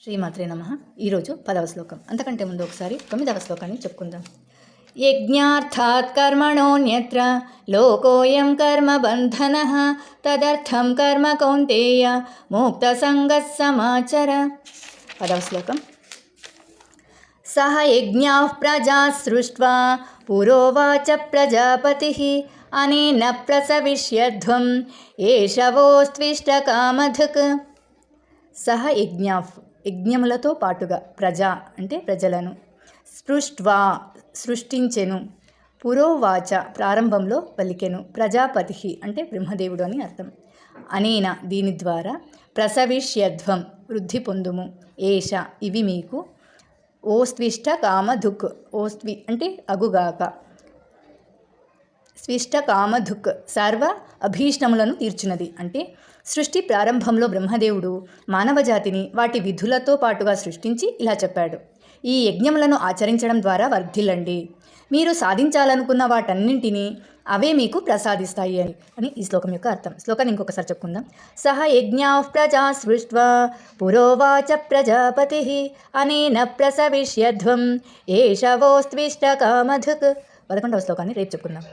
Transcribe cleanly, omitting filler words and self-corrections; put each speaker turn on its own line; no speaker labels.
శ్రీమాత్రే నమః. ఈరోజు 10వ శ్లోకం. అంతకంటే ముందు ఒకసారి 9వ శ్లోకాన్ని చెప్పుకుందాం. యజ్ఞార్థాత్ కర్మణోన్యత్ర లోకోయం కర్మ బంధనః తదర్థం కర్మ కౌంతేయ మోక్త సంగః సమాచర. 10వ శ్లోకం. సహ యజ్ఞాః ప్రజా సృష్ట్వా పురోవాచ ప్రజాపతిః అనేన ప్రసవిష్యధ్వం ఏషవోస్త్విష్ట కామధుక్. సహ యజ్ఞాః యజ్ఞములతో పాటుగా ప్రజా అంటే ప్రజలను స్పృష్ట్వా సృష్టించెను పురోవాచ ప్రారంభంలో పలికెను ప్రజాపతి అంటే బ్రహ్మదేవుడు అని అర్థం. అనేన దీని ద్వారా ప్రసవిష్యధ్వం వృద్ధి పొందుము ఏష ఇవి మీకు ఓస్త్విష్ట కామధుక్ ఓస్త్వి అంటే అగుగాక స్విష్ట కామధుక్ సర్వ అభీష్టములను తీర్చున్నది అంటే సృష్టి ప్రారంభంలో బ్రహ్మదేవుడు మానవజాతిని వాటి విధులతో పాటుగా సృష్టించి ఇలా చెప్పాడు. ఈ యజ్ఞములను ఆచరించడం ద్వారా వర్ధిల్లండి, మీరు సాధించాలనుకున్న వాటన్నింటినీ అవే మీకు ప్రసాదిస్తాయి అని ఈ శ్లోకం యొక్క అర్థం. శ్లోకాన్ని ఇంకొకసారి చెప్పుకుందాం. సహ యజ్ఞాః ప్రజా సృష్ట్వా పురోవాచ ప్రజాపతిః అనేన ప్రసవిష్యధ్వం ఏషవోస్త్విష్ట కామధుక్. 11వ శ్లోకాన్ని రేపు చెప్పుకుందాం.